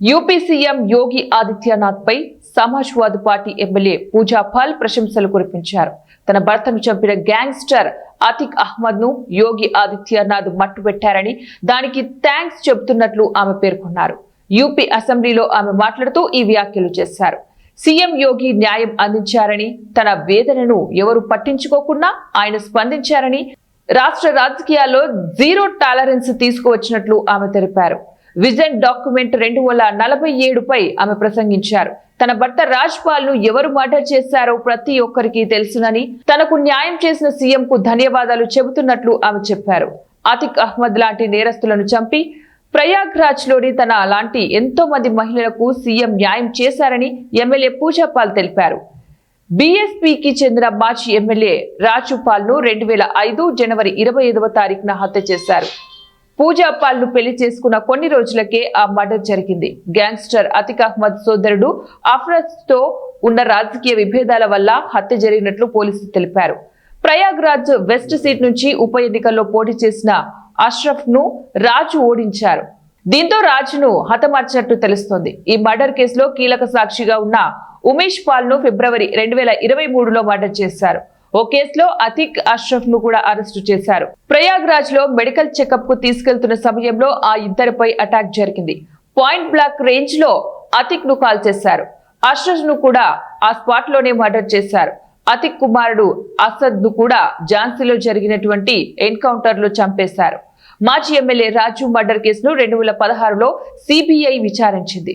UP CM Yogi Adityanath పై Samajwadi party MLA పూజా Paul ప్రశంసలు కురిపించారు. తన భర్తను చంపిన గ్యాంగ్స్టర్ అతిక్ అహ్మద్ ను యోగి ఆదిత్యనాథ్ మట్టుబెట్టారని, దానికి థ్యాంక్స్ చెబుతున్నట్లు ఆమె పేర్కొన్నారు. యూపీ అసెంబ్లీలో ఆమె మాట్లాడుతూ ఈ వ్యాఖ్యలు చేశారు. సీఎం యోగి న్యాయం అందించారని, తన వేదనను ఎవరు పట్టించుకోకుండా ఆయన స్పందించారని, రాష్ట్ర రాజకీయాల్లో జీరో టాలరెన్స్ తీసుకువచ్చినట్లు ఆమె తెలిపారు. విజన్ డాక్యుమెంట్ 2047 పై ఆమె ప్రసంగించారు. తన భర్త రాజ్పాల్ ను ఎవరు మర్డర్ చేశారో ప్రతి ఒక్కరికి తెలుసునని, తనకు న్యాయం చేసిన సీఎం కు ధన్యవాదాలు చెబుతున్నట్లు ఆమె చెప్పారు. అతిక్ అహ్మద్ లాంటి నేరస్తులను చంపి ప్రయాగ్రాజ్ లోని తన లాంటి ఎంతో మంది మహిళలకు సీఎం న్యాయం చేశారని ఎమ్మెల్యే పూజా పాల్ తెలిపారు. బీఎస్పీకి చెందిన మాజీ ఎమ్మెల్యే రాజుపాల్ ను 2005 జనవరి 25వ తారీఖున హత్య చేశారు. పూజా పాల్ ను పెళ్లి చేసుకున్న కొన్ని రోజులకే ఆ మర్డర్ జరిగింది. గ్యాంగ్స్టర్ అతిక్ అహ్మద్ సోదరుడు అఫ్రజ్ తో ఉన్న రాజకీయ విభేదాల వల్ల హత్య జరిగినట్లు పోలీసులు తెలిపారు. ప్రయాగ్రాజ్ వెస్ట్ సీట్ నుంచి ఉప ఎన్నికల్లో పోటీ చేసిన అష్రఫ్ ను రాజు ఓడించారు. దీంతో రాజును హతమార్చినట్టు తెలుస్తోంది. ఈ మర్డర్ కేసులో కీలక సాక్షిగా ఉన్న ఉమేష్ పాల్ ను ఫిబ్రవరి 2023లో మర్డర్ చేశారు. ఓ కేసులో అతిక్ అష్రఫ్ ను కూడా అరెస్టు చేశారు. ప్రయాగ్రాజ్ లో మెడికల్ చెకప్ కు తీసుకెళ్తున్న సమయంలో ఆ ఇద్దరిపై అటాక్ జరిగింది. పాయింట్ బ్లాక్ రేంజ్ లో అతిక్ ను కాల్ చేశారు. అష్రఫ్ ను కూడా ఆ స్పాట్ లోనే మర్డర్ చేశారు. అతిక్ కుమారుడు అసద్ ను కూడా ఝాన్సీలో జరిగినటువంటి ఎన్కౌంటర్ లో చంపేశారు. మాజీ ఎమ్మెల్యే రాజు మర్డర్ కేసును 2016లో సిబిఐ విచారించింది.